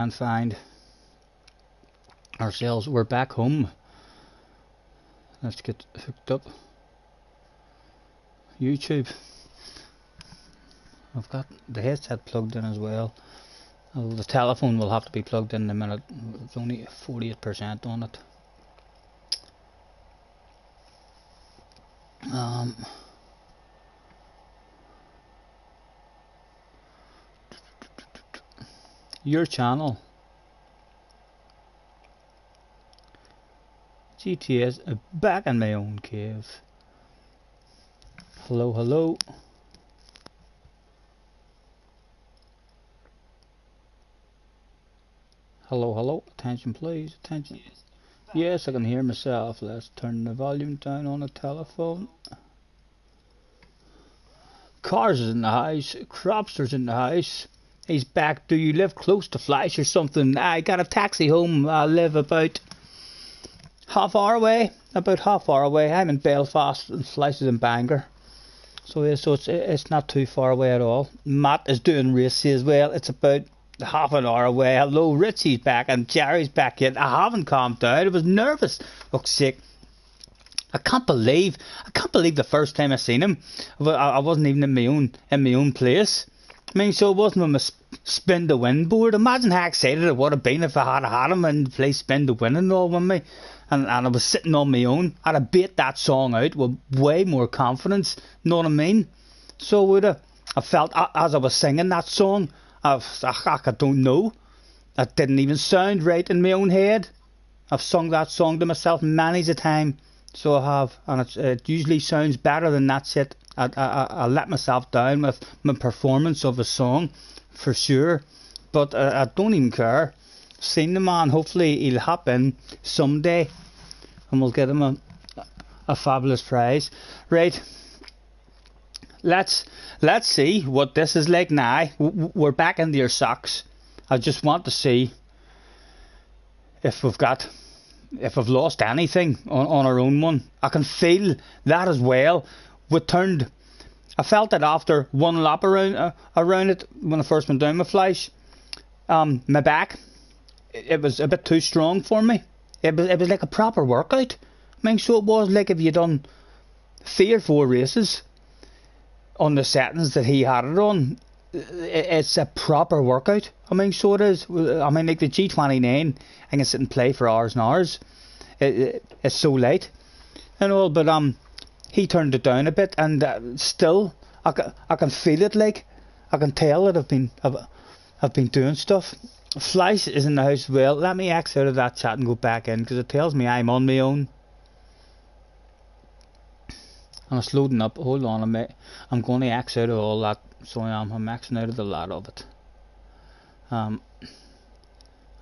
and find ourselves. We're back home. Let's get hooked up. YouTube. I've got the headset plugged in as well. Although the telephone will have to be plugged in a minute. It's only 48% on it. Your channel. GTS back in my own cave. Hello, hello. Hello, hello. Attention, please. Attention. Yes, I can hear myself. Let's turn the volume down on the telephone. Cars is in the house. Cropster's in the house. He's back. Do you live close to Flash or something? I got a taxi home. I live about half hour away. I'm in Belfast and Flash is in Bangor. So it's not too far away at all. Matt is doing races as well. It's about half an hour away. Hello, Richie's back and Jerry's back yet. I haven't calmed down. I was nervous. Fuck's sake. I can't believe the first time I seen him, I wasn't even in my own place. I mean, so it wasn't on my spin the win board. Imagine how excited it would have been if I had him in the place spin the win and all with me, and I was sitting on my own. I'd have beat that song out with way more confidence. Know what I mean? So I felt as I was singing that song, I don't know. That didn't even sound right in my own head. I've sung that song to myself many a time. So I have, and it usually sounds better than that shit. I let myself down with my performance of a song, for sure. But I don't even care. Seen the man, hopefully he'll hop in someday, and we'll get him a fabulous prize. Right, let's see what this is like now. We're back into your socks. I just want to see if we've lost anything on our own one. I can feel that as well. I felt it after one lap around it when I first went down my Flash. My back, it was a bit too strong for me. It was like a proper workout. I mean, so it was like if you done 3 or 4 races on the settings that he had it on. It's a proper workout. I mean, so it is. I mean, like the G29, I can sit and play for hours and hours. It's so light and all, but he turned it down a bit, and still I can feel it. Like I can tell that I've been doing stuff. Flash is in the house as well. Let me X out of that chat and go back in, because it tells me I'm on my own. And it's loading up. Hold on a minute. I'm going to X out of all that. So I'm Xing out of the lot of it. And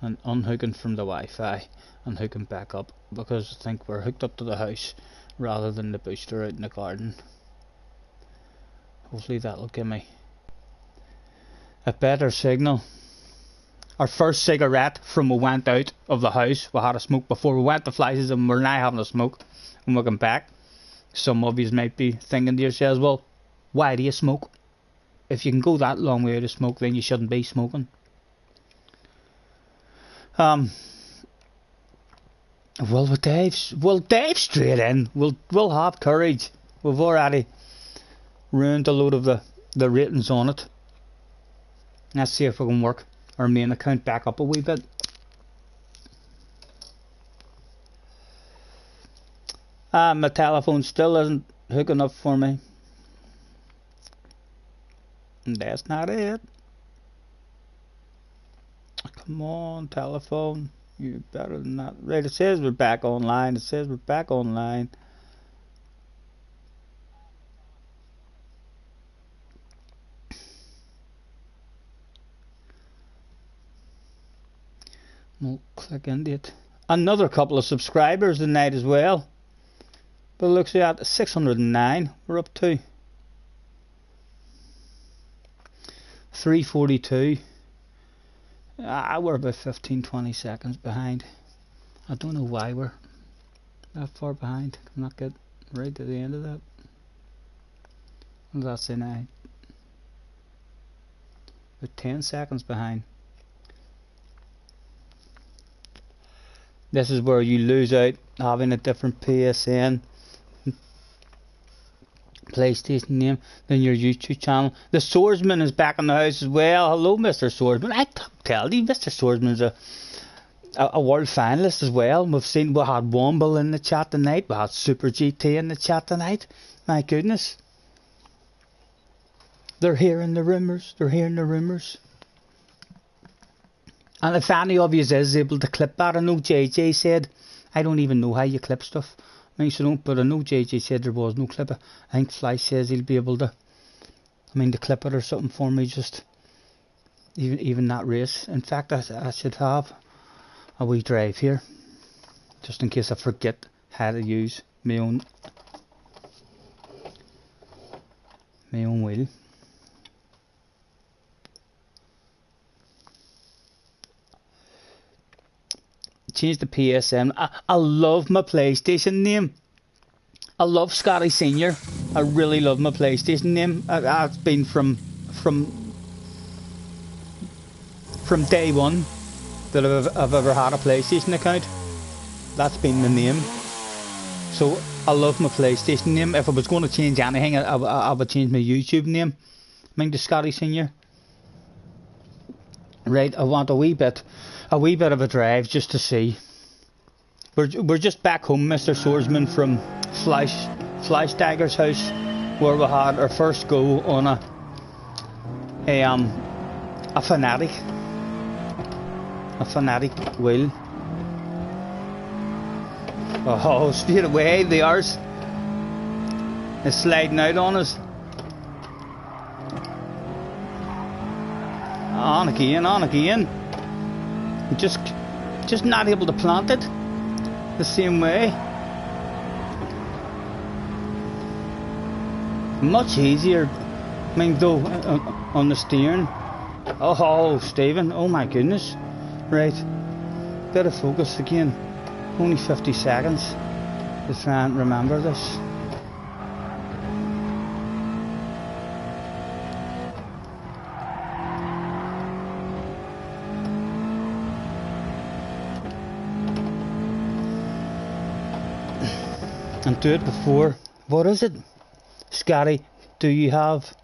unhooking from the Wi-Fi and hooking back up, because I think we're hooked up to the house rather than the booster out in the garden. Hopefully that'll give me a better signal. Our first cigarette from we went out of the house. We had a smoke before we went to Flashes, and we're now having a smoke when we come back. Some of you might be thinking to yourselves, well, why do you smoke? If you can go that long way to smoke, then you shouldn't be smoking. We'll dive straight in. We'll have courage. We've already ruined a load of the ratings on it. Let's see if we can work our main account back up a wee bit. My telephone still isn't hooking up for me. And that's not it. Come on, telephone. You're better than that. Right, it says we're back online. We'll click into it. Another couple of subscribers tonight as well. But it looks at 609. We're up to 342. We're about 15-20 seconds behind. I don't know why we're that far behind. Can not get right to the end of that. What does that say now? We're 10 seconds behind. This is where you lose out having a different PSN PlayStation name than your YouTube channel. The Swordsman is back in the house as well. Hello, Mr. Swordsman. I tell you, Mr. Swordsman's a world finalist as well. We had Womble in the chat tonight. We had Super GT in the chat tonight. My goodness. They're hearing the rumours. They're hearing the rumours. And if any of you is able to clip that, I know JJ said, I don't even know how you clip stuff. I mean, so don't, but I know JJ said there was no clip. I think Flash says he'll be able to, to clip it or something for me, just even that race. In fact, I should have a wee drive here, just in case I forget how to use my own wheel. Change the PSN. I love my PlayStation name. I love Scotty Senior. I really love my PlayStation name. I've been from day one that I've ever had a PlayStation account. That's been the name. So I love my PlayStation name. If I was going to change anything, I would change my YouTube name. To Scotty Senior. Right, I want a wee bit of a drive just to see. We're just back home, Mr. Swordsman, from Flash Dagger's house, where we had our first go on a Fanatic wheel. Oh, straight away the arse is sliding out on us. On again. Just not able to plant it the same way. Much easier, though, on the steering. Oh, Stephen, oh my goodness. Right, bit of focus again. Only 50 seconds to try and remember this. And do it before. What is it? Scotty, do you have...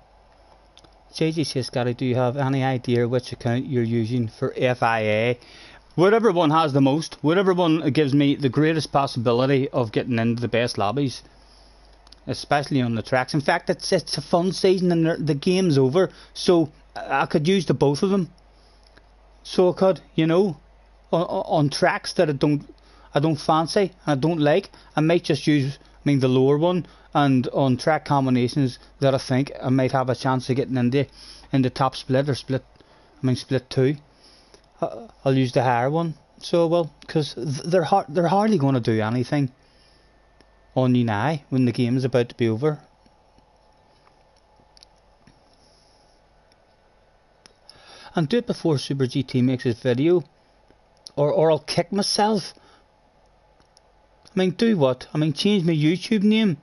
JJ says, Scotty, do you have any idea which account you're using for FIA? Whatever one has the most. Whatever one gives me the greatest possibility of getting into the best lobbies. Especially on the tracks. In fact, it's a fun season and the game's over. So I could use the both of them. So I could, on tracks that I don't fancy, I don't like, I might just use the lower one, and on track combinations that I think I might have a chance of getting in the top split or split 2, I'll use the higher one. So well, because they're hardly going to do anything on you now when the game is about to be over. And do it before Super GT makes his video, or I'll kick myself. Do what? Change my YouTube name.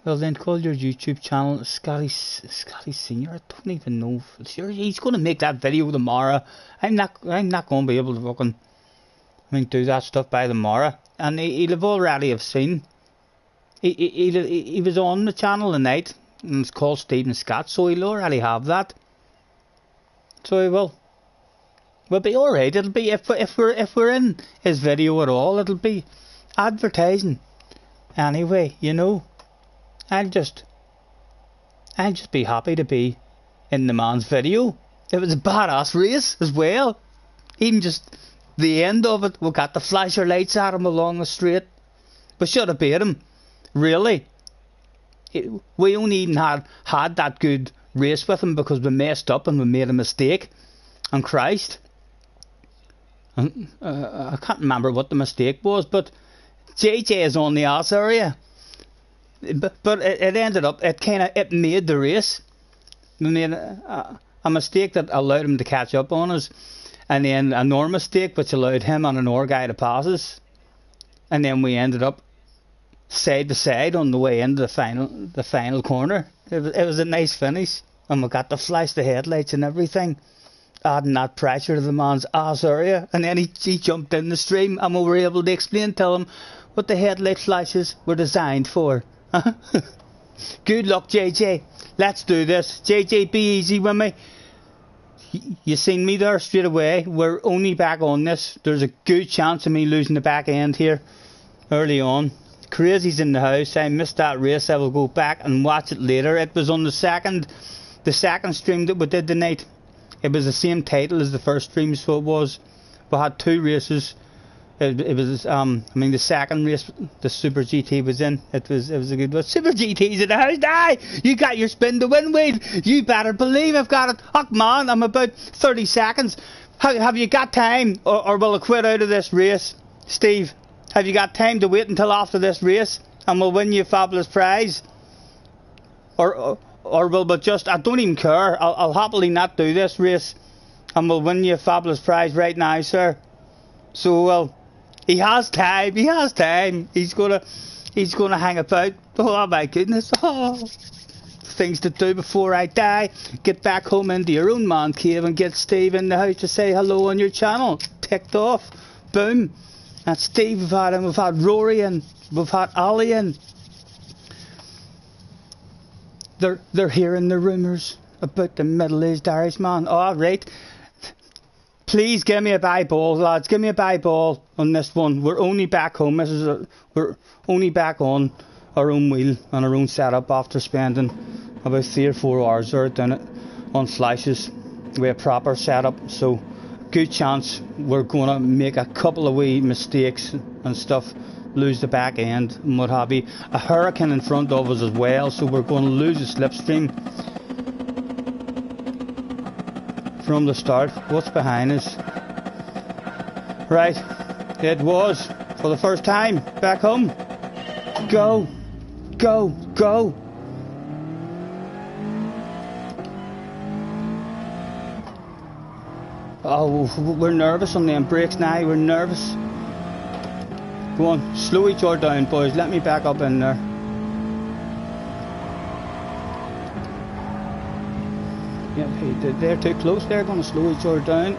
Well then, call your YouTube channel Scotty Senior. I don't even know. Sure, he's going to make that video tomorrow. I'm not going to be able to fucking do that stuff by tomorrow. And he'll have already have seen. He was on the channel tonight, and it's called Stephen Scott, so he'll already have that. So he will. We'll be alright. It'll be if we're in his video at all, it'll be advertising. Anyway, I'll just be happy to be in the man's video. It was a badass race as well. Even just the end of it, we got the flasher lights at him along the straight. We should have beat him. Really. We only even had that good race with him because we messed up and we made a mistake. And Christ. I can't remember what the mistake was, but JJ is on the ass area. But it ended up, it made the race. We made a mistake that allowed him to catch up on us, and then a Nor mistake which allowed him and a Nor guy to pass us, and then we ended up side by side on the way into the final corner. It was a nice finish, and we got to flash the headlights and everything. adding that pressure to the man's ass area, and then he jumped in the stream, and we were able to explain to him what the headlight flashes were designed for. Good luck, JJ. Let's do this. JJ, be easy with me. You seen me there straight away. We're only back on this. There's a good chance of me losing the back end here early on. Crazy's in the house. I missed that race. I will go back and watch it later. It was on the second stream that we did tonight. It was the same title as the first stream, so it was. We had 2 races. It was the second race the Super GT was in. It was a good one. Super GT's in the house. Aye, you got your spin to win wheel. You better believe I've got it. Oh man, I'm about 30 seconds. Have you got time, or will I quit out of this race, Steve? Have you got time to wait until after this race, and we'll win you a fabulous prize? Or will we just? I don't even care. I'll happily not do this race, and we'll win you a fabulous prize right now, sir. So well. He has time. He has time. He's gonna hang about. Oh my goodness. Oh, things to do before I die. Get back home into your own man cave and get Steve in the house to say hello on your channel. Ticked off. Boom. That's Steve. We've had him. We've had Rory and we've had Ollie and they're hearing the rumours about the middle-aged Irishman. All right. Please give me a bye ball, lads. Give me a bye ball on this one. We're only back home. We're only back on our own wheel and our own setup after spending about 3 or 4 hours there doing it on flashes with a proper setup. So, good chance we're going to make a couple of wee mistakes and stuff, lose the back end and what have you. A hurricane in front of us as well, so we're going to lose a slipstream from the start. What's behind us? Right, it was for the first time back home. Go, go, go. Oh, we're nervous on them brakes now. We're nervous. Go on, slow each other down, boys. Let me back up in there. Yep, they're too close. They're going to slow each other down.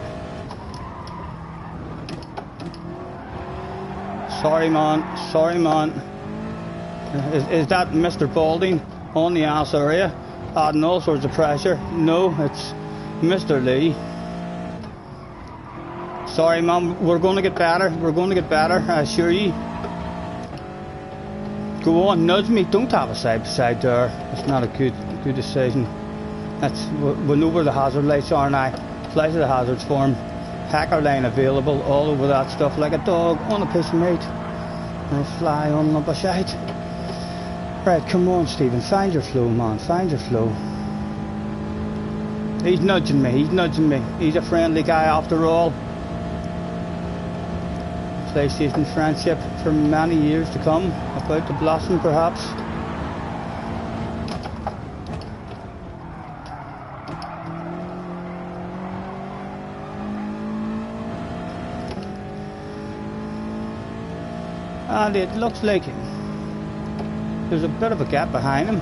Sorry, man. Sorry, man. Is that Mr. Balding on the ass area, adding all sorts of pressure? No, it's Mr. Lee. Sorry, man. We're going to get better. We're going to get better. I assure you. Go on, nudge me. Don't have a side by side there. It's not a good decision. We know where the hazard lights are now. Flash of the hazards for him. Hacker line available all over that stuff like a dog on a piece of meat. Or a fly on a lump of shite. Right, come on, Stephen. Find your flow, man. Find your flow. He's nudging me. He's nudging me. He's a friendly guy after all. PlayStation friendship for many years to come. About to blossom, perhaps. And it looks like there's a bit of a gap behind him.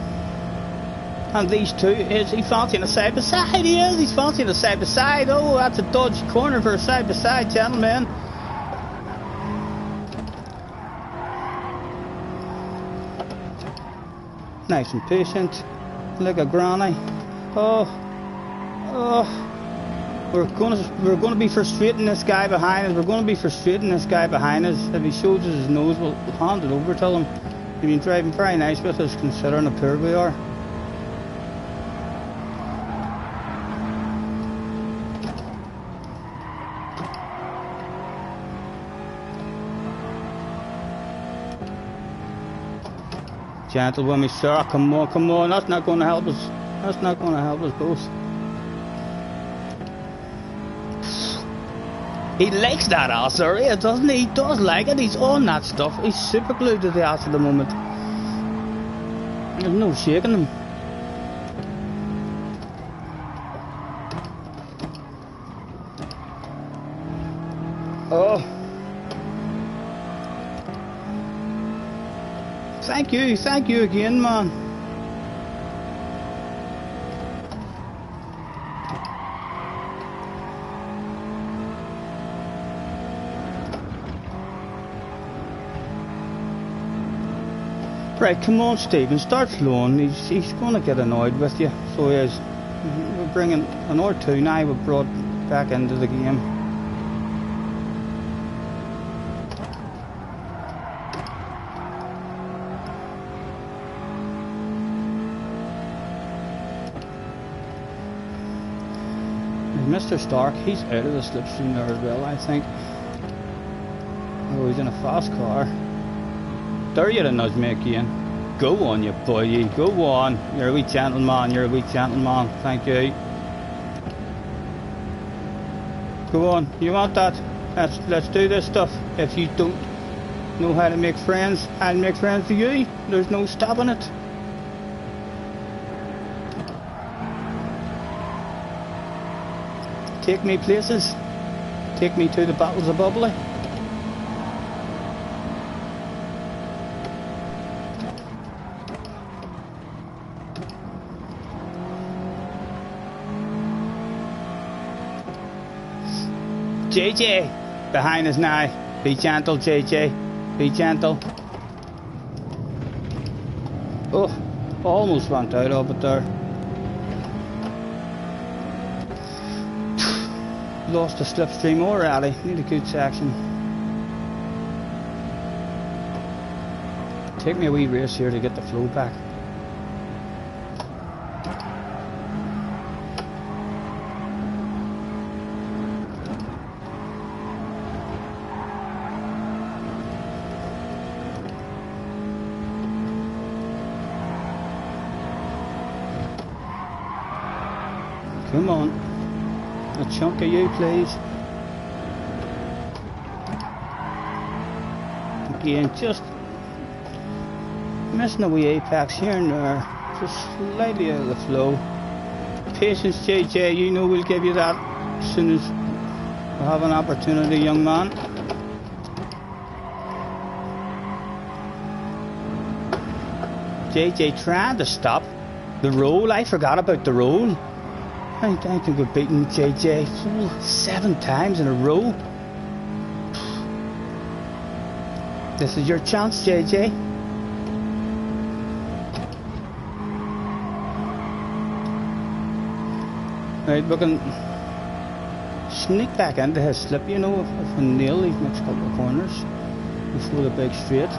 And these two, is he fancying a side by side? He is, he's fancying a side by side. Oh, that's a dodgy corner for a side by side, gentlemen. Nice and patient, like a granny. Oh. We're going to be frustrating this guy behind us. We're going to be frustrating this guy behind us. If he shows us his nose, we'll hand it over to him. He's been driving very nice with us, considering how poor we are. Gentle with me, sir. Come on, come on. That's not going to help us. That's not going to help us both. He likes that ass area, doesn't he? He does like it. He's on that stuff. He's super glued to the ass at the moment. There's no shaking him. Oh. Thank you again, man. Right, come on, Stephen, start flowing. He's going to get annoyed with you. So he is. We're bringing an R2 now. We've brought back into the game. Mr. Stark, he's out of the slipstream there as well, I think. Oh, he's in a fast car. There you nudge me again. Go on, you boy, you go on. You're a wee gentleman, you're a wee gentleman. Thank you. Go on, you want that? Let's do this stuff. If you don't know how to make friends, I'll make friends with you. There's no stopping it. Take me places. Take me to the battles of Bubbly. JJ, behind us now. Be gentle, JJ. Be gentle. Oh, almost went out of it there. Lost the slipstream already. Need a good section. Take me a wee race here to get the flow back. Come on. A chunk of you, please. Again, just missing a wee apex here and there. Just slightly out of the flow. Patience, JJ, you know we'll give you that as soon as we have an opportunity, young man. JJ trying to stop the roll. I forgot about the roll. I think we've beaten JJ 7 times in a row. This is your chance, JJ. Right, we can sneak back into his slip, you know, if we nail these next couple of corners before the big straight.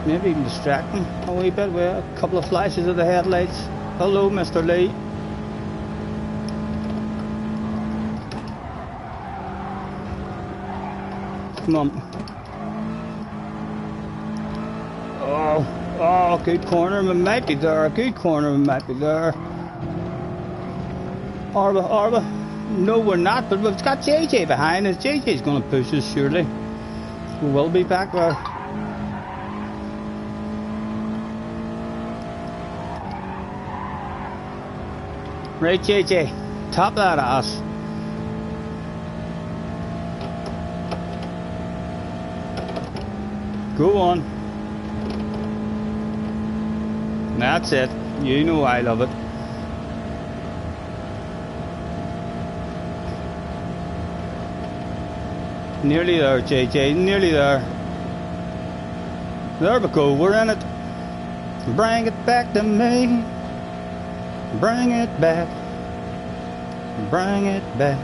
Maybe even distract him a wee bit with a couple of flashes of the headlights. Hello, Mr. Lee. Come on. Oh, good corner, we might be there. Good corner, we might be there. Arba. No, we're not, but we've got JJ behind us. JJ's going to push us, surely. We will be back there. Right, JJ, top that ass. Go on. That's it. You know I love it. Nearly there, JJ. Nearly there. There we go. We're in it. Bring it back to me. Bring it back. Bring it back.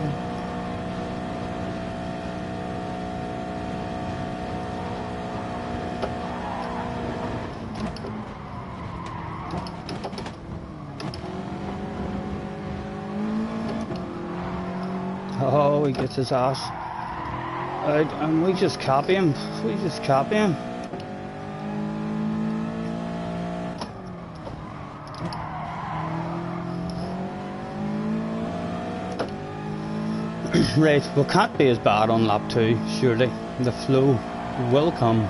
Oh, he gets his ass out, and we just copy him. We just copy him. Right, we can't be as bad on lap 2, surely. The flow will come.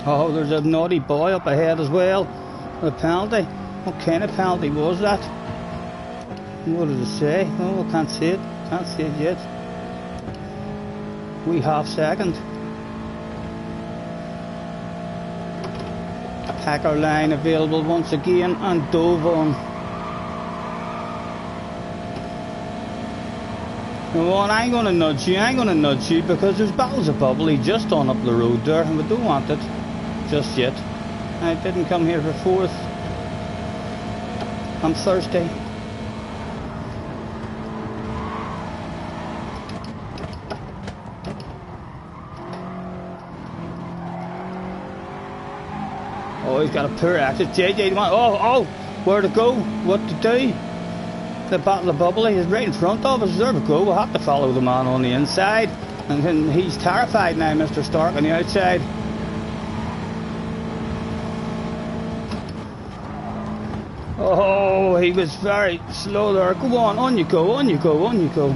Oh, there's a naughty boy up ahead as well. A penalty. What kind of penalty was that? What does it say? Oh, I can't see it. Can't see it yet. We half second. Hacker line available once again, and dove on. Come on, I ain't gonna nudge you, because there's bottles of bubbly just on up the road there, and we don't want it just yet. I didn't come here for fourth. I'm thirsty. Oh, he's got a poor access. JJ, oh, where to go? What to do? The bottle of bubbly is right in front of us. There we go. We'll have to follow the man on the inside. And then he's terrified now, Mr. Stark, on the outside. Oh, he was very slow there. Go on you go, on you go, on you go.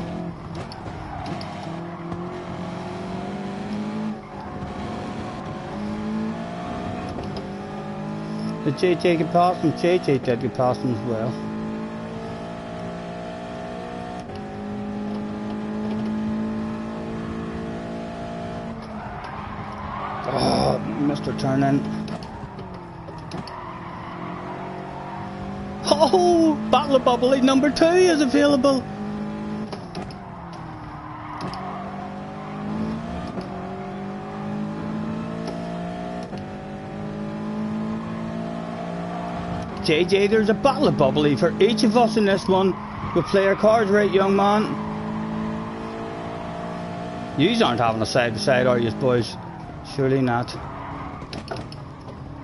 Did JJ get past him? JJ did get past him as well. Oh, Mr. Turnin. Oh, bottle of bubbly number 2 is available. JJ, there's a bottle of bubbly for each of us in this one. We'll play our cards right, young man. Yous aren't having a side-by-side, are you, boys? Surely not.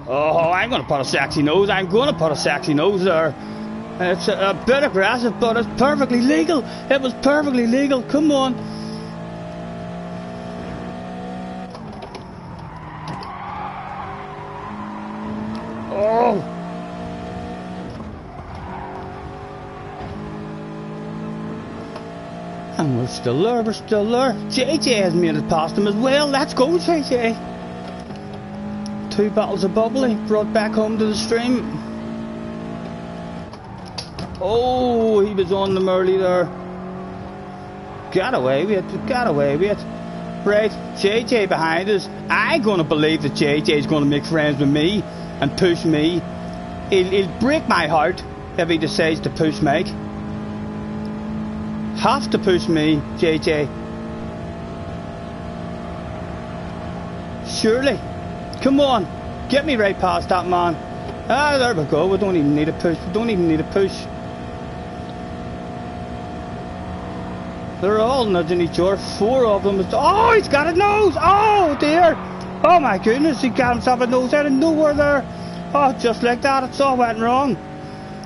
Oh, I'm going to put a sexy nose. I'm going to put a sexy nose there. It's a bit aggressive, but it's perfectly legal. It was perfectly legal. Come on. Oh. And we're still there, we're still there. JJ has made it past him as well. Let's go, JJ. 2 bottles of bubbly brought back home to the stream. Oh, he was on them early there. Got away with it, got away with it. Right, JJ behind us. I'm going to believe that JJ is going to make friends with me and push me. He'll break my heart if he decides to push Mike. Have to push me, JJ. Surely. Come on. Get me right past that man. Ah, there we go. We don't even need a push. We don't even need a push. They're all nudging each other. 4 of them. Oh, he's got a nose. Oh, dear. Oh, my goodness. He got himself a nose out of nowhere there. Oh, just like that. It's all went wrong.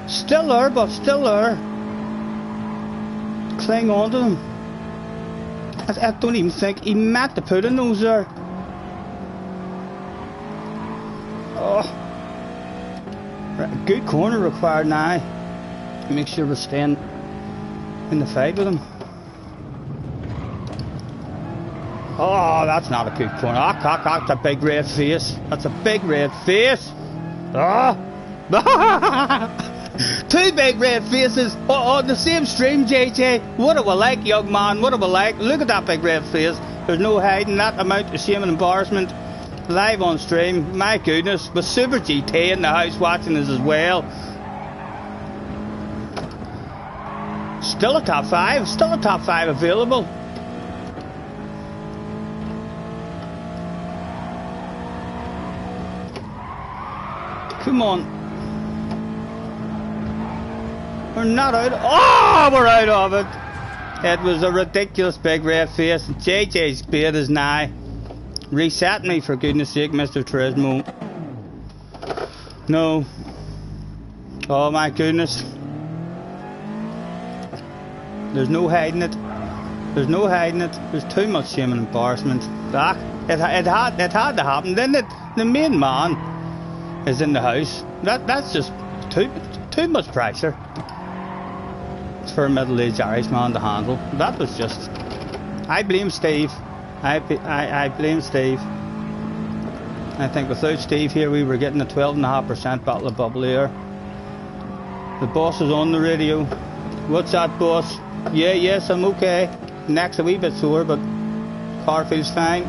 Still there, but still there. Cling on to them. I don't even think he meant to put a nose there. Oh. Right, good corner required now. Make sure we're staying in the fight with him. Oh, that's not a good corner. Ah, that's a big red face. That's a big red face. Oh. 2 big red faces on the same stream, JJ. What it will like, young man, what it will like. Look at that big red face. There's no hiding that amount of shame and embarrassment. Live on stream, my goodness. With Super GT in the house watching us as well. Still a top 5, still a top 5 available. Come on. We're not out. Oh, we're out of it. It was a ridiculous big red face. JJ's bait is now. Reset me, for goodness sake, Mr. Turismo. No. Oh my goodness. There's no hiding it. There's no hiding it. There's too much shame and embarrassment. It had to happen, didn't it? The main man is in the house. That's just too much pressure for a middle-aged Irishman to handle. That was just... I blame Steve. I blame Steve. I think without Steve here we were getting a 12.5% bottle of bubbly here. The boss is on the radio. What's that, boss? Yeah, yes, I'm okay. Neck's a wee bit sore, but car feels fine.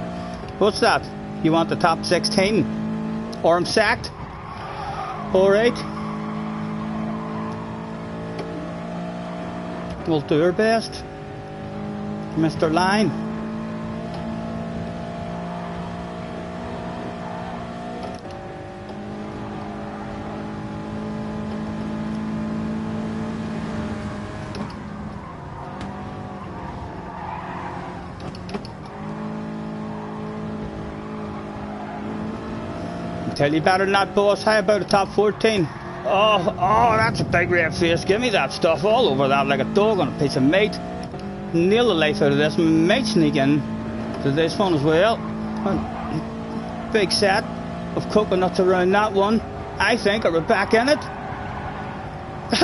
What's that? You want the top 16? Or I'm sacked? Alright. We'll do our best. Mr. Line. Tell you better than that, boss. How about a top 14? Oh, that's a big red face. Give me that stuff all over that like a dog on a piece of meat. Nail the life out of this. Might sneak in to this one as well. Big set of coconuts around that one. I think we're back in it.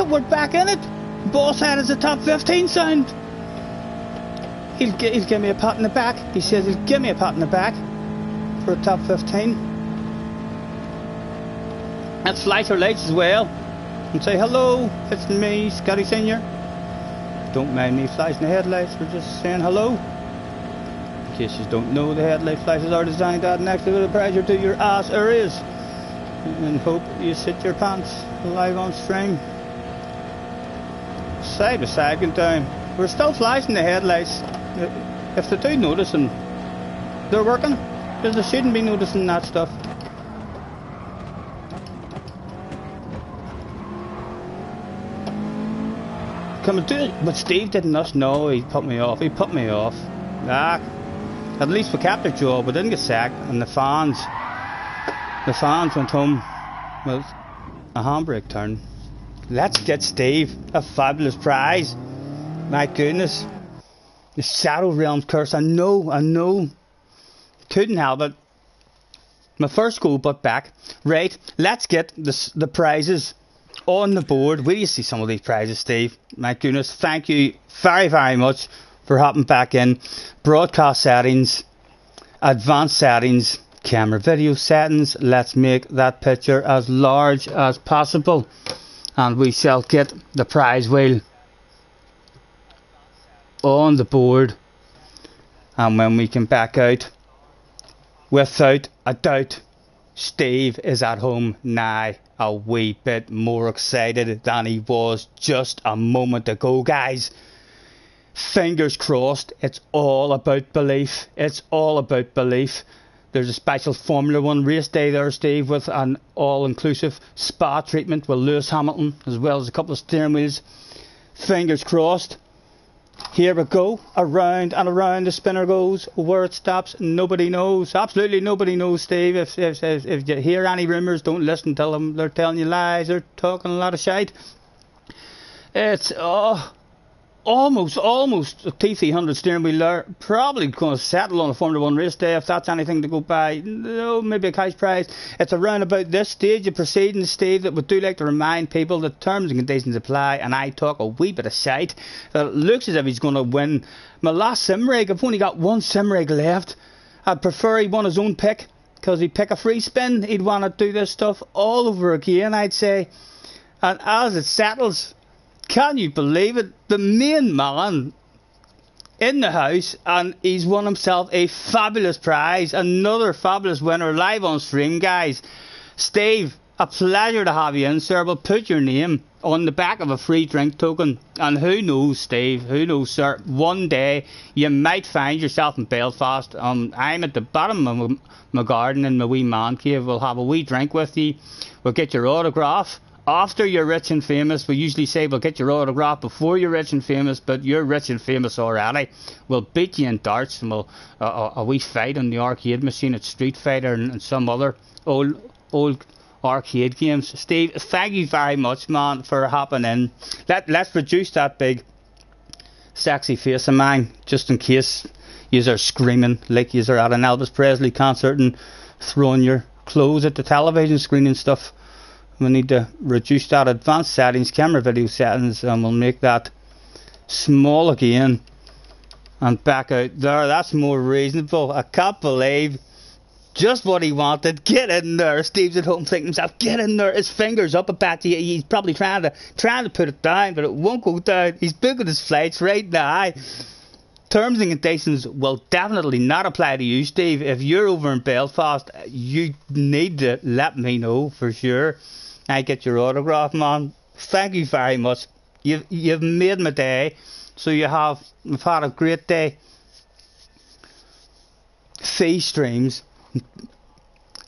We're back in it. Boss had is a top 15 sound. He'll give me a pat in the back. He says he'll give me a pat in the back for a top 15. Let's flash our lights as well and say hello, it's me, Scotty Senior. Don't mind me flashing the headlights, we're just saying hello. In case you don't know, the headlight flashes are designed to add an extra bit of pressure to your ass areas and hope you sit your pants live on stream. Side to side and down. We're still flashing the headlights. If they do notice them, they're working, because they shouldn't be noticing that stuff. Come and do it, but Steve didn't us know. He put me off. At least we kept our job. We didn't get sacked, and the fans went home with a handbrake turn. Let's get Steve a fabulous prize. My goodness, the Shadow Realms curse. I know. Couldn't help it. My first goal, but back. Right, let's get the prizes on the board. Where do you see some of these prizes, Steve? My goodness, thank you very, very much for hopping back in. Broadcast settings, advanced settings, camera video settings. Let's make that picture as large as possible, and we shall get the prize wheel on the board. And when we come back out, without a doubt, Steve is at home now, a wee bit more excited than he was just a moment ago, guys. Fingers crossed. It's all about belief. There's a special Formula 1 race day there, Steve, with an all-inclusive spa treatment with Lewis Hamilton, as well as a couple of steering wheels. Fingers crossed. Here we go, around and around the spinner goes. Where it stops, nobody knows. Absolutely nobody knows, Steve. If you hear any rumours, don't listen to them. They're telling you lies. They're talking a lot of shite. It's almost a T300 steering wheel there. Probably going to settle on a Formula 1 race day if that's anything to go by. No, maybe a cash prize. It's around about this stage of proceedings, Steve, that we do like to remind people that terms and conditions apply, and I talk a wee bit of shite. It looks as if he's going to win my last sim rig. I've only got one sim rig left. I'd prefer he won his own pick, because he'd pick a free spin. He'd want to do this stuff all over again, I'd say. And as it settles, can you believe it? The main man in the house, and he's won himself a fabulous prize. Another fabulous winner live on stream, guys. Steve, a pleasure to have you in, sir. We'll put your name on the back of a free drink token. And who knows, Steve, who knows, sir, one day you might find yourself in Belfast. I'm at the bottom of my garden in my wee man cave. We'll have a wee drink with you. We'll get your autograph. After you're rich and famous. We usually say we'll get your autograph before you're rich and famous, but you're rich and famous already. We'll beat you in darts, and we'll a wee fight on the arcade machine at Street Fighter and some other old arcade games. Steve, thank you very much, man, for hopping in. Let's reduce that big sexy face of mine, just in case yous are screaming like yous are at an Elvis Presley concert and throwing your clothes at the television screen and stuff. We need to reduce that advanced settings, camera video settings, and we'll make that small again and back out there. That's more reasonable. I can't believe just what he wanted. Get in there. Steve's at home thinking to himself, get in there. His fingers up a bit. He's probably trying to put it down, but it won't go down. He's booking his flights right now. Terms and conditions will definitely not apply to you, Steve. If you're over in Belfast, you need to let me know for sure. I get your autograph, man. Thank you very much. You've made my day. So we've had a great day. 3 streams,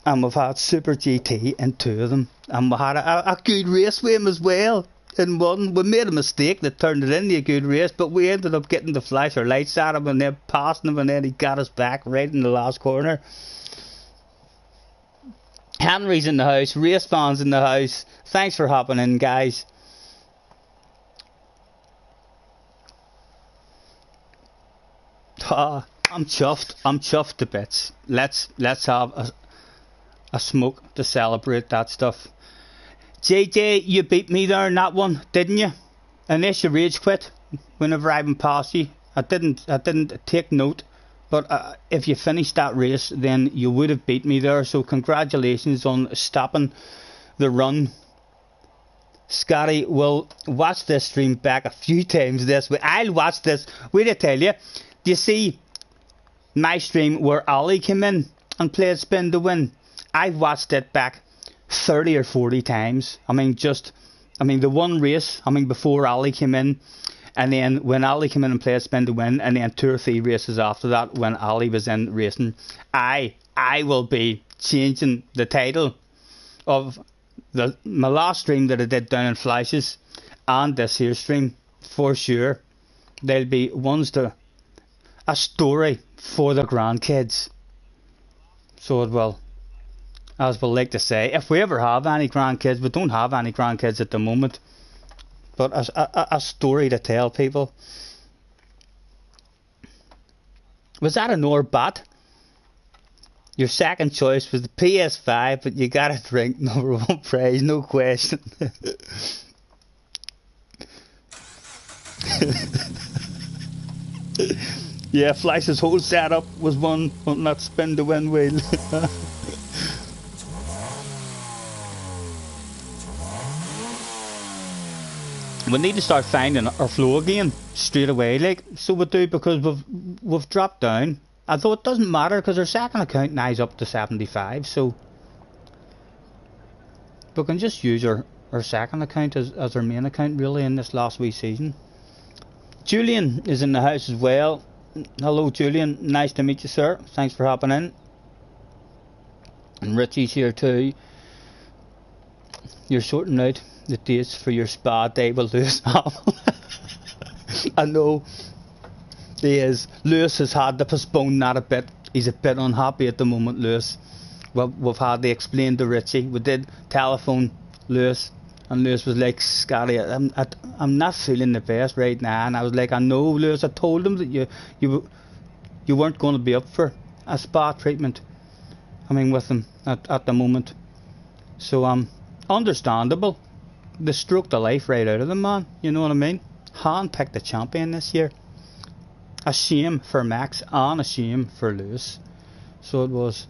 and we've had Super GT in 2 of them, and we had a good race with him as well. In one, we made a mistake that turned it into a good race, but we ended up getting to flash our lights at him and then passing him, and then he got us back right in the last corner. Henry's in the house, race fans in the house. Thanks for hopping in, guys. I'm chuffed to bits. Let's have a smoke to celebrate that stuff. JJ, you beat me there in that one, didn't you? Unless you rage quit whenever I went past you. I didn't take note, but if you finished that race, then you would have beat me there. So congratulations on stopping the run. Scotty will watch this stream back a few times this week. I'll watch this. Wait, I tell you. Do you see my stream where Ali came in and played spin to win? I've watched it back 30 or 40 times. I mean, the one race, before Ali came in, and then when Ali came in and played spin to win, and then 2 or 3 races after that when Ali was in racing, I will be changing the title of my last stream that I did down in Flashes and this here stream for sure. There'll be ones to a story for the grandkids. So it will. As we like to say, if we ever have any grandkids, we don't have any grandkids at the moment, but a story to tell people. Was that an Orbat? Your second choice was the PS5, but you got a drink, #1 prize, no question. Yeah, Flash's whole setup was one on that spin to win wheel. We need to start finding our flow again straight away, like so we do, because we've dropped down. Although it doesn't matter because our second account now is up to 75, so we can just use our second account as our main account really in this last wee season. Julian is in the house as well. Hello Julian, nice to meet you, sir. Thanks for hopping in. And Richie's here too. You're sorting out the dates for your spa day with Lewis. I know he is. Lewis has had to postpone that a bit. He's a bit unhappy at the moment, Lewis. Well, we've had to explain to Richie. We did telephone Lewis, and Lewis was like, Scotty, I'm not feeling the best right now. And I was like, I know, Lewis. I told him that you weren't going to be up for a spa treatment. With him at the moment. So understandable. They stroked the life right out of them, man. You know what I mean? Han picked the champion this year. A shame for Max and a shame for Lewis. So it was.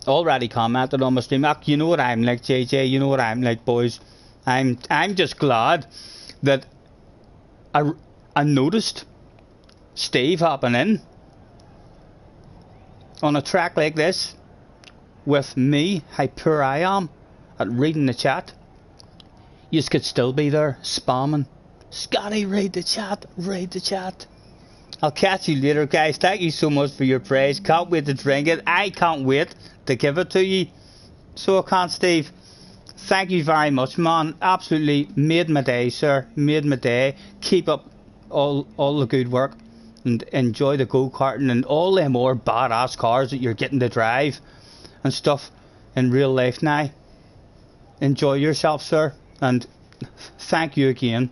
Already commented on my stream. You know what I'm like, JJ. You know what I'm like, boys. I'm just glad that I noticed Steve hopping in on a track like this with me, how poor I am at reading the chat. You could still be there spamming. Scotty, read the chat, read the chat. I'll catch you later, guys. Thank you so much for your praise. Can't wait to drink it. I can't wait to give it to you. So I can't, Steve. Thank you very much, man. Absolutely made my day, sir. Made my day. Keep up all the good work. And enjoy the go-karting and all them more badass cars that you're getting to drive and stuff in real life now. Enjoy yourself, sir, and thank you again.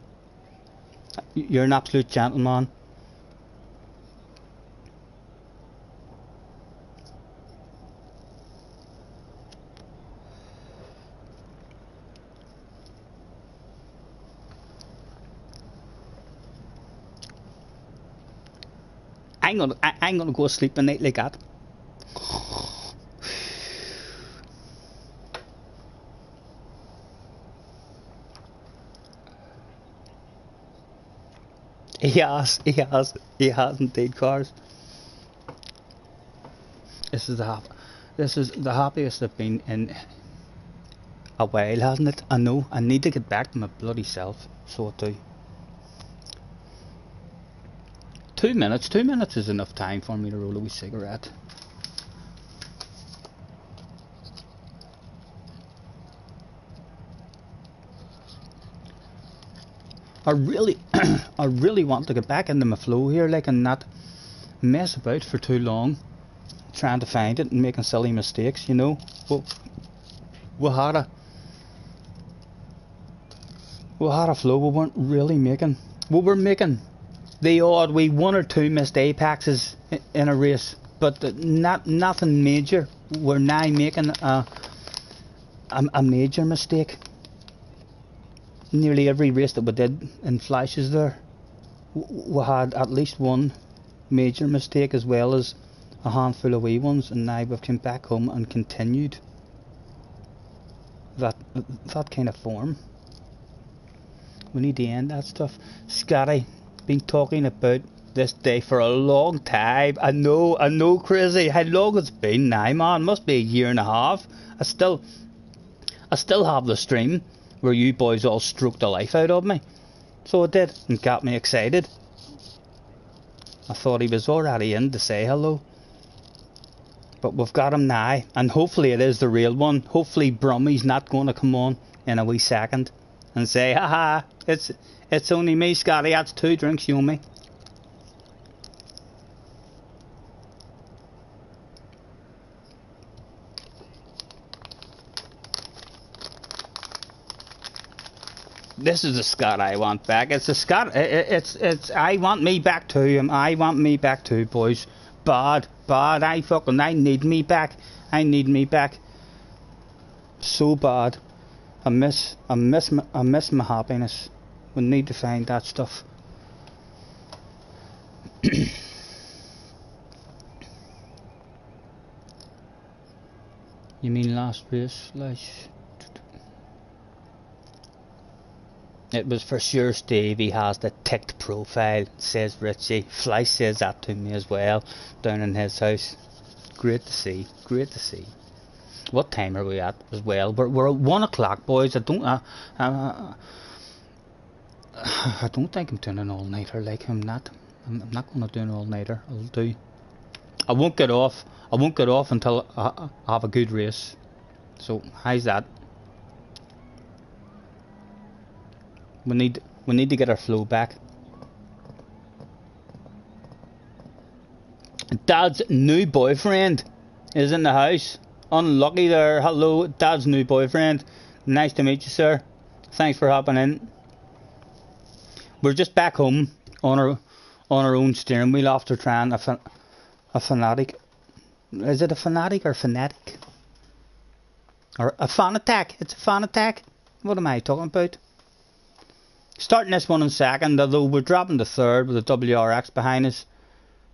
You're an absolute gentleman. I'm gonna go to sleep a night like that. He has indeed, cars. this is the happiest I've been in a while, hasn't it? I know. I need to get back to my bloody self. So I do. 2 minutes. 2 minutes is enough time for me to roll a wee cigarette. I really want to get back into my flow here, like, and not mess about for too long, trying to find it and making silly mistakes, you know. Well, we had a flow. We weren't really making. We were making the odd wee 1 or 2 missed apexes in a race, but nothing major. We're now making a major mistake. Nearly every race that we did in flashes there, we had at least one major mistake as well as a handful of wee ones, and now we've come back home and continued that kind of form. We need to end that stuff. Scotty, been talking about this day for a long time. I know, crazy. How long it's been now, man? Must be a year and a half. I still have the stream where you boys all stroked the life out of me. So it did, and got me excited. I thought he was already in to say hello. But we've got him now, and hopefully it is the real one. Hopefully Brummy's not going to come on in a wee second and say, haha, it's only me, Scotty, that's 2 drinks you owe me. This is the Scott I want back. It's the Scott. It's. I want me back to him. I want me back too, boys. Bad. I need me back. I need me back. So bad. I miss my happiness. We need to find that stuff. You mean last race, Flash? It was for sure Steve. He has the ticked profile, says Richie. Fleisch says that to me as well, down in his house. Great to see, great to see. What time are we at as well? We're at 1 o'clock, boys. I don't think I'm doing an all-nighter. Like, I'm not going to do an all-nighter. I won't get off until I have a good race. So how's that? We need to get our flow back. Dad's new boyfriend is in the house. Unlucky there. Hello, Dad's new boyfriend. Nice to meet you, sir. Thanks for hopping in. We're just back home on our own steering wheel after trying a fanatic. Is it a fanatic or fanatic? Or a fan attack? It's a fan attack. What am I talking about? Starting this one in second, although we're dropping to third with a WRX behind us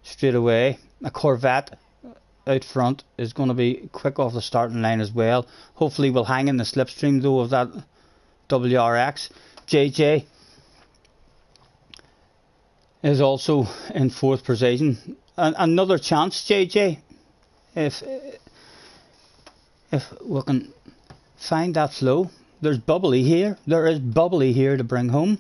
straight away. A Corvette out front is going to be quick off the starting line as well. Hopefully we'll hang in the slipstream though of that WRX. JJ is also in 4th position. Another chance, JJ, if we can find that flow. There's bubbly here. There is bubbly here to bring home.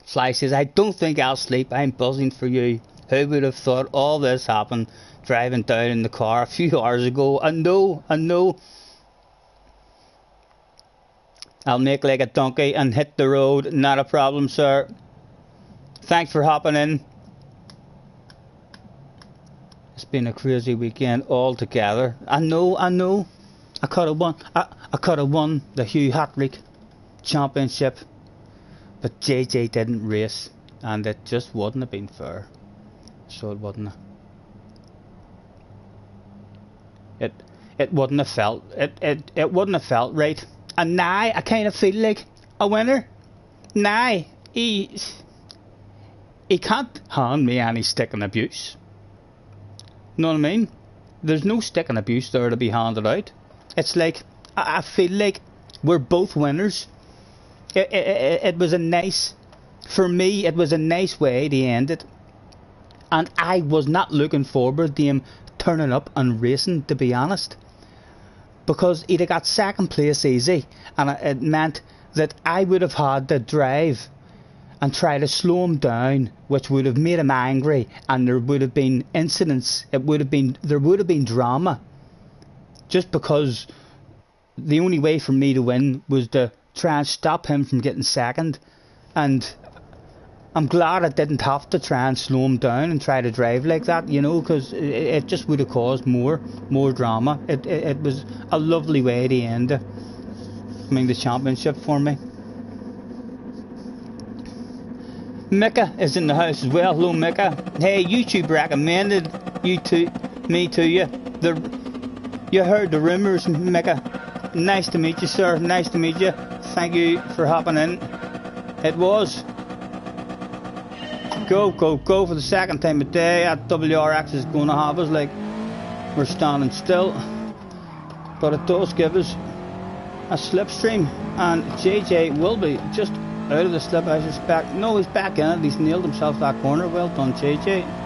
Fly says, I don't think I'll sleep. I'm buzzing for you. Who would have thought all this happened driving down in the car a few hours ago? I know. I'll make like a donkey and hit the road. Not a problem, sir. Thanks for hopping in. It's been a crazy weekend altogether. I know. I could have won the Hugh Hatrick Championship, but JJ didn't race, and it just wouldn't have been fair. So it wouldn't. It wouldn't have felt. It wouldn't have felt right. And now I kind of feel like a winner. Now he can't hand me any stick and abuse. Know what I mean? There's no stick and abuse there to be handed out. It's like I feel like we're both winners. It was a nice for me, it was a nice way to end it. And I was not looking forward to him turning up and racing, to be honest. Because he'd have got second place easy. And it meant that I would have had to drive and try to slow him down, which would have made him angry. And there would have been incidents. There would have been drama. Just because the only way for me to win was to try and stop him from getting second. And I'm glad I didn't have to try and slow him down and try to drive like that, you know, because it just would have caused more drama. It was a lovely way to end the championship for me. Mika is in the house as well. Hello, Mika. Hey, YouTube recommended me to you. You heard the rumours, Mika. Nice to meet you, sir. Nice to meet you. Thank you for hopping in. It was. Go for the second time a day. That WRX is going to have us like we're standing still, but it does give us a slipstream, and JJ will be just out of the slip, I suspect. No, he's back in it. He's nailed himself that corner. Well done, JJ.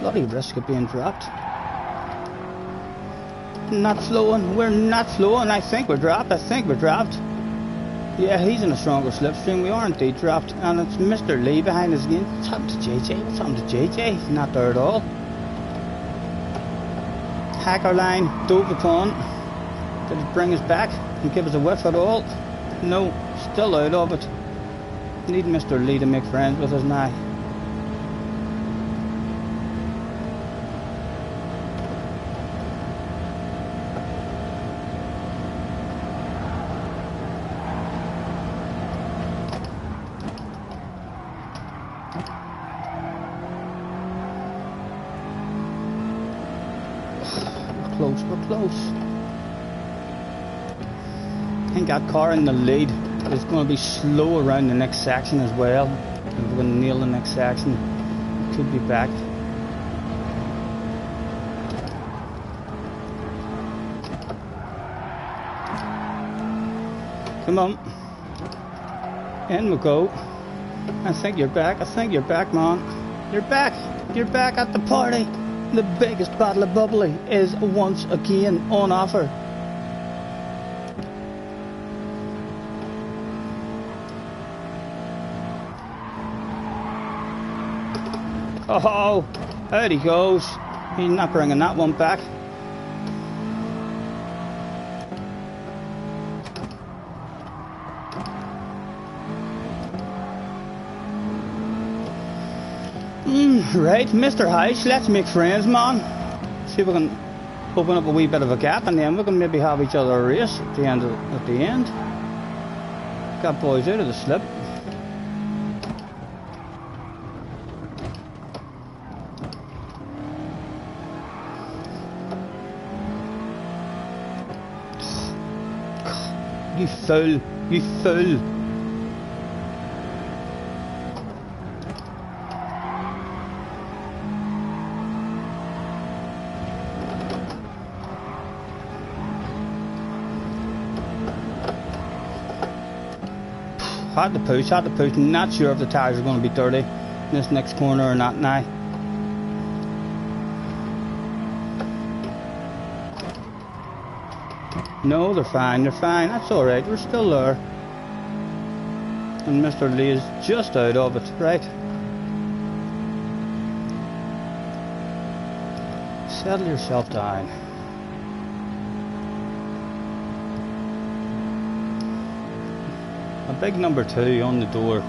Bloody risk of being dropped. Not flowing. We're not flowing. I think we're dropped. Yeah, he's in a stronger slipstream. We are indeed dropped. And it's Mr. Lee behind us again. What's happened to JJ? He's not there at all. Hacker line dove upon. Did it bring us back and give us a whiff at all? No, still out of it. Need Mr. Lee to make friends with us now. We're close. I think that car in the lead is going to be slow around the next section as well. If we're going to nail the next section, it could be back. Come on. In we go. I think you're back, man. You're back at the party. The biggest bottle of bubbly is once again on offer. Oh, out he goes. He's not bringing that one back. Right, Mr. House, let's make friends, man. See if we can open up a wee bit of a gap, and then we can maybe have each other a race at the end. Got boys out of the slip. You fool. Had to push. Not sure if the tyres are going to be dirty in this next corner or not now. No, they're fine. That's alright, we're still there. And Mr. Lee is just out of it, right? Settle yourself down. A big number 2 on the door.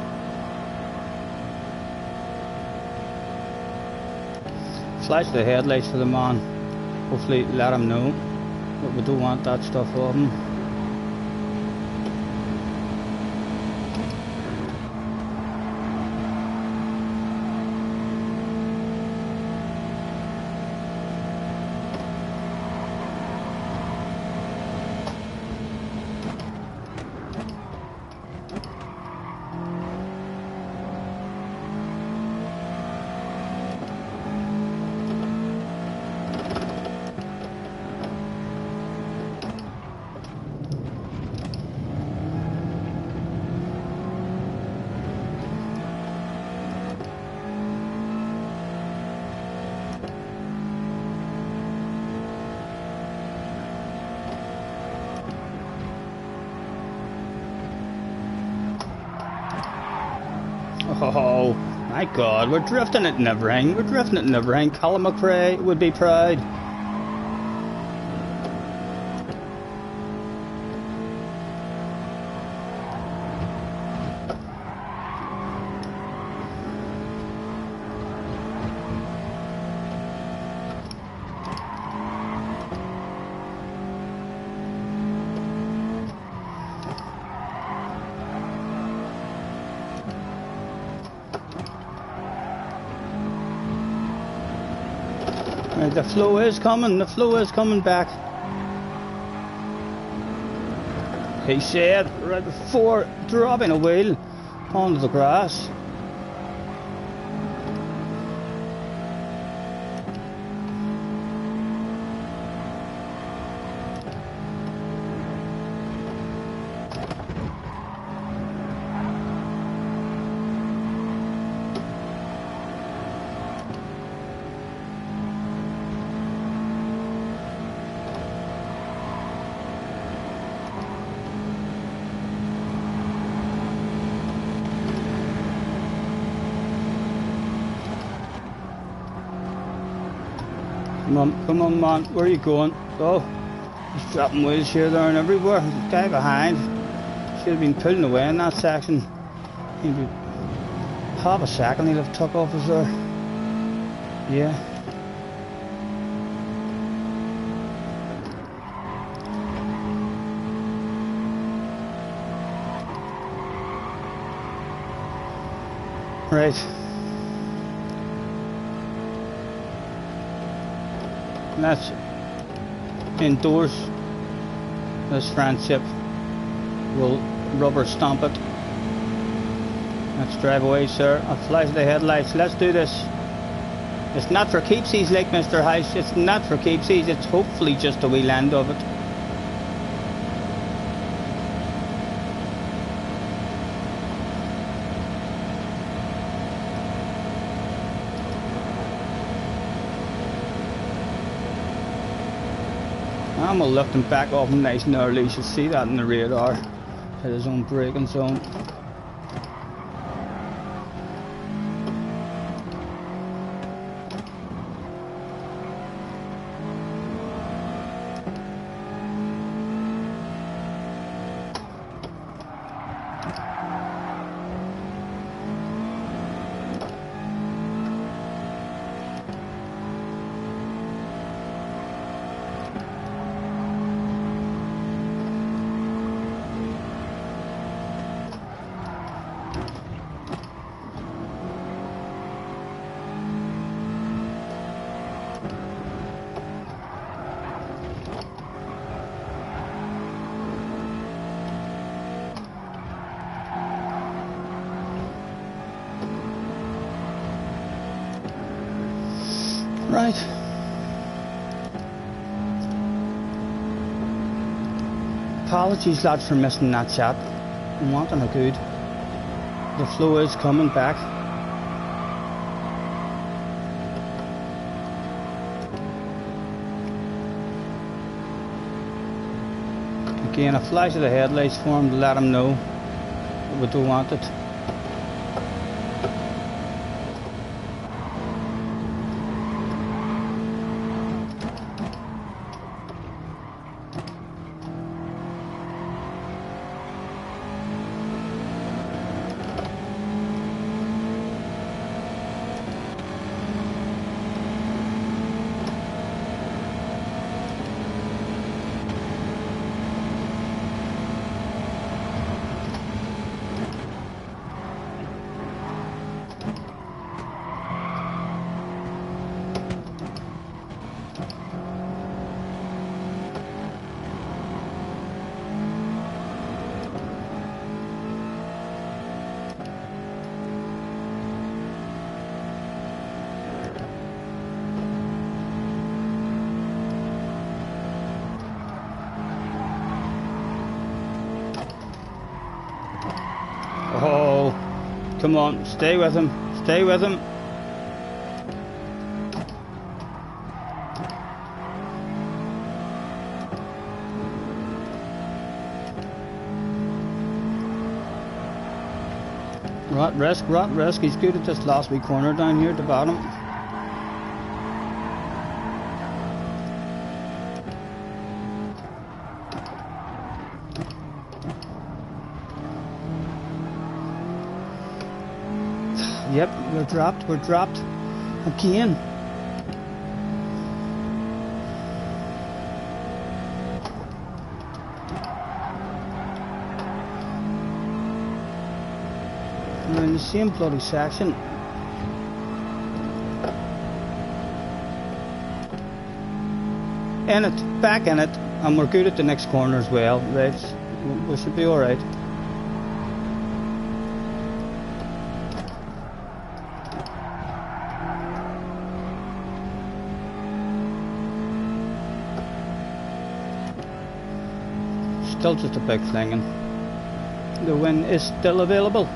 Flash the headlights for the man. Hopefully let him know. But we don't want that stuff of him. Oh, my God, we're drifting it and everything. We're drifting it and everything. Colin McRae would be proud. The flow is coming back. He said right before dropping a wheel onto the grass. Come on, man, where are you going? Oh, he's dropping wheels here, there and everywhere. There's a guy behind. Should have been pulling away in that section. He'd be half a second he'd have took off us there. Yeah. Right. Let's endorse this friendship. We'll rubber stamp it. Let's drive away, sir. I'll flash the headlights. Let's do this. It's not for keepsies, like Mr. House. It's not for keepsies. It's hopefully just a wee land of it. I'm gonna lift him back off him nice and early. You should see that in the radar. Hit his own braking zone. Right. Apologies, lads, for missing that shot. I'm wanting a good. The flow is coming back. Again, a flash of the headlights for him to let him know that we don't want it. Oh, come on, stay with him, stay with him. Rot risk. He's good at this last wee corner down here at the bottom. Yep, we're dropped again. We're in the same bloody section. In it, back in it, and we're good at the next corner as well. Right, we should be alright. Still just a big thing, and the win is still available.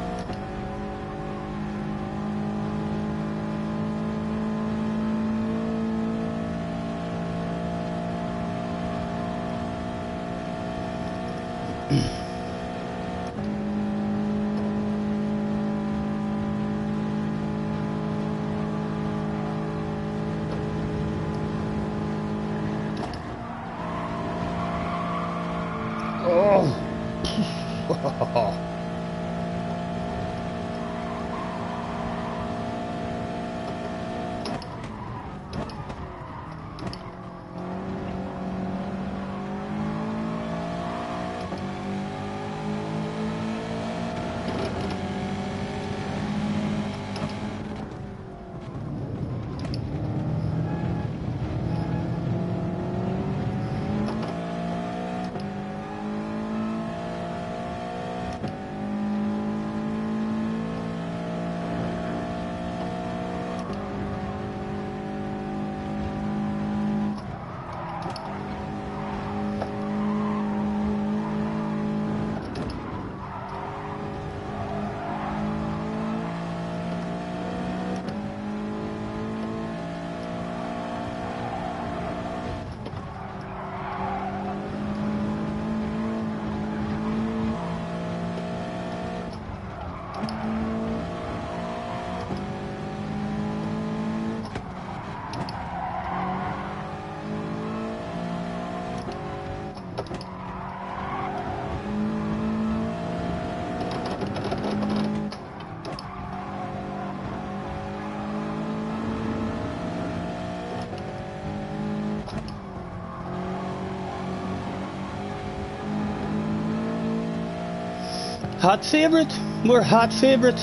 Hot favourite. We're hot favourite.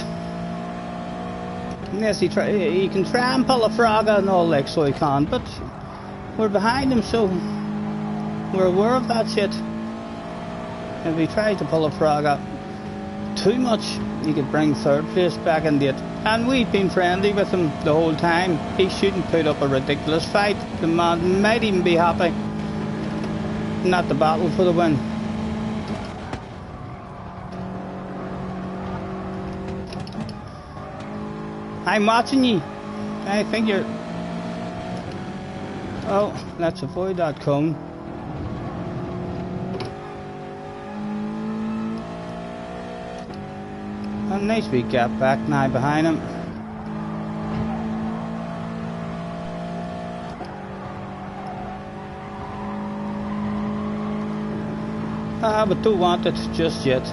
Yes, he can try and pull a frogger and all like so he can, but we're behind him, so we're aware of that shit. If he tries to pull a frogger too much, he could bring third place back in it. And we've been friendly with him the whole time. He shouldn't put up a ridiculous fight. The man might even be happy. Not the battle for the win. I'm watching you. I think you're... Oh, let's avoid that cone. A nice wee gap back now behind him. But don't want it just yet.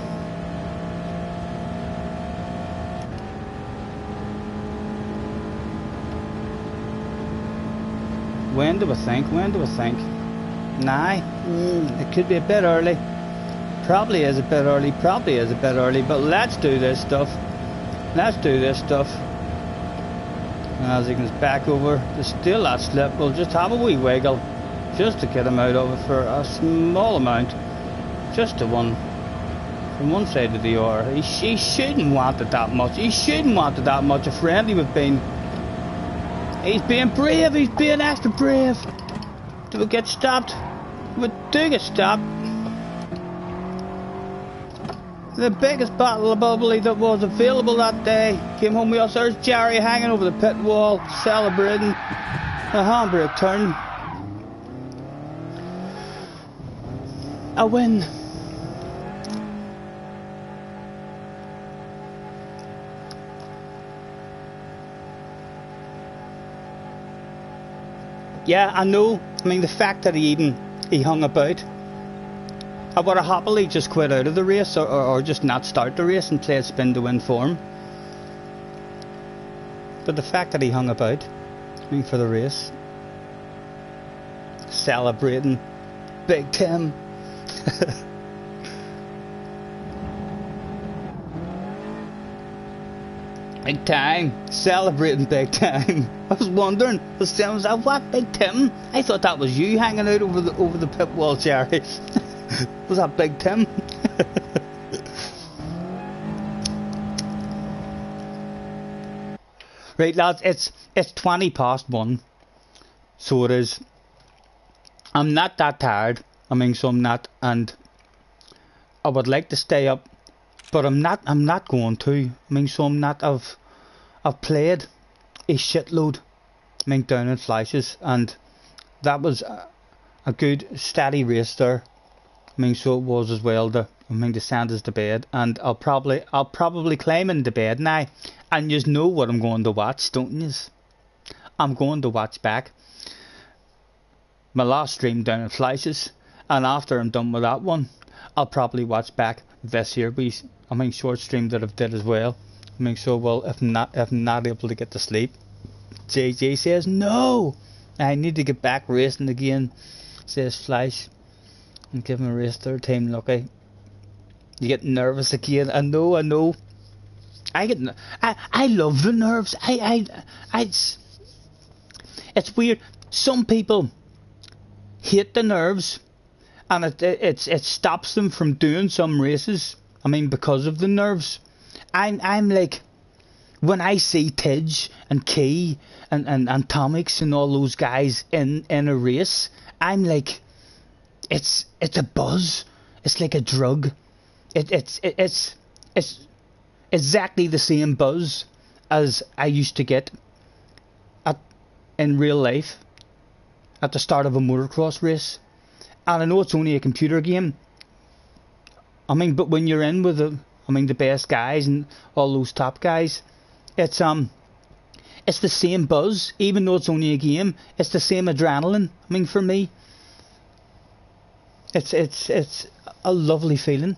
When do we think? Nah, it could be a bit early. Probably is a bit early, but let's do this stuff. As he comes back over, there's still that slip. We'll just have a wee wiggle, just to get him out of it for a small amount. Just to one, from one side of the other. He shouldn't want it that much. A friendly we've been. He's being brave, he's being extra brave. Do we get stopped? We do get stopped. The biggest bottle of bubbly that was available that day came home with us. There's Jerry hanging over the pit wall, celebrating a handbrake turn. A win. Yeah, I know. I mean, the fact that he hung about, I would have happily just quit out of the race, or just not start the race and play a spin to win form. But the fact that he hung about, I mean, for the race, celebrating Big Tim. Big time, celebrating big time. I was wondering, was that what, Big Tim? I thought that was you hanging out over the pit wall, Jerry. Was that Big Tim? Right, lads, it's 20 past 1, so it is. I'm not that tired. I mean, so I'm not, and I would like to stay up, but I'm not going to. I mean, so I'm not. I've played a shitload, I mean, down in Fleisches, and that was a good steady race there. I mean, so it was as well. To send us to bed, and I'll probably climb into bed now, and you know what I'm going to watch, don't you? I'm going to watch back my last stream down in Fleisches, and after I'm done with that one, I'll probably watch back this here short stream that I've did as well. I mean, so well, if I'm not able to get to sleep, JJ says no, I need to get back racing again, says Fleisch, and give him a race third time lucky. You get nervous again. I know. I love the nerves. It's weird. Some people hate the nerves, and it stops them from doing some races. I mean, because of the nerves. I'm like, when I see Tidge and Key and Tomix and all those guys in a race, I'm like, it's a buzz. It's like a drug. It's exactly the same buzz as I used to get in real life at the start of a motocross race. And I know it's only a computer game. I mean, but when you're in with the best guys and all those top guys, it's the same buzz, even though it's only a game. It's the same adrenaline. I mean, for me, it's a lovely feeling.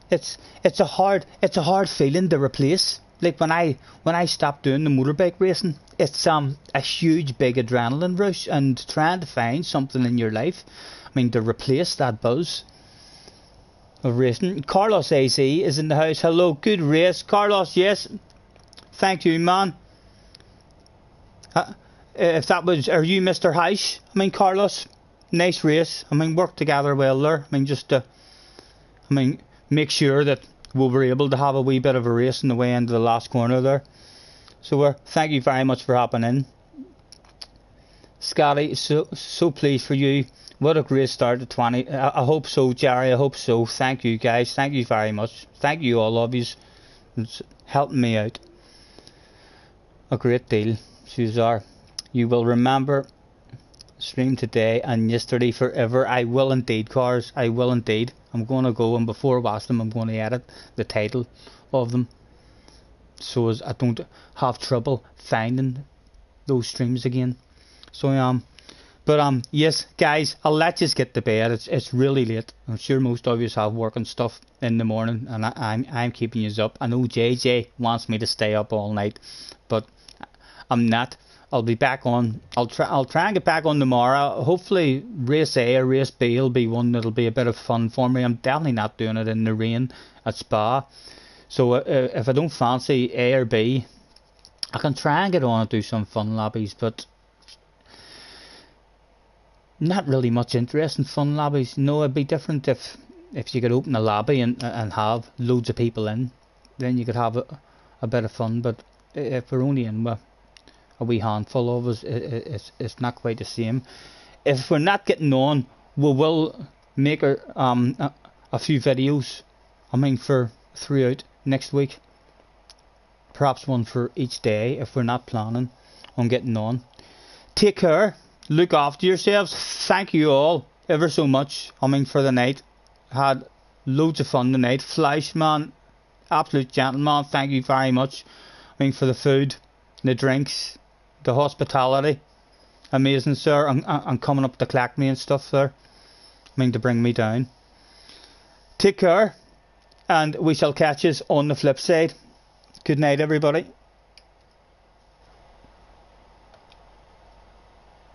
It's a hard feeling to replace. Like when I stopped doing the motorbike racing, it's a huge big adrenaline rush, and trying to find something in your life, I mean, to replace that buzz of racing. Carlos AC is in the house. Hello, good race, Carlos. Yes, thank you, man. If that was, are you Mr. Heish? I mean, Carlos, nice race. I mean, work together well there. I mean, just to, make sure that we were able to have a wee bit of a race in the way into the last corner there. So thank you very much for hopping in, Scotty. So pleased for you. What a great start to 20. I hope so, Jerry. I hope so. Thank you, guys. Thank you very much. Thank you, all of you. It's helping me out a great deal. Suzar, you will remember stream today and yesterday forever. I will indeed, cars. I will indeed. I'm going to go, and before I watch them, I'm going to edit the title of them, so as I don't have trouble finding those streams again. So but yes, guys, I'll let you get to bed. It's really late. I'm sure most of you have work and stuff in the morning, and I'm keeping you up. I know JJ wants me to stay up all night, but I'm not. I'll be back on. I'll try and get back on tomorrow. Hopefully race A or race B will be one that'll be a bit of fun for me. I'm definitely not doing it in the rain at Spa. So if I don't fancy A or B, I can try and get on and do some fun lobbies, but not really much interest in fun lobbies. No, it'd be different if you could open a lobby and have loads of people in, then you could have a bit of fun. But if we're only in with a wee handful of us, it's not quite the same. If we're not getting on, we will make a few videos, for throughout next week, perhaps one for each day if we're not planning on getting on. Take care, look after yourselves. Thank you all ever so much for the night. Had loads of fun tonight. Flashman, absolute gentleman, thank you very much for the food, the drinks, the hospitality. amazing, sir, and coming up to collect me and stuff there. I mean, to bring me down. Take care, and we shall catch us on the flip side. Good night, everybody.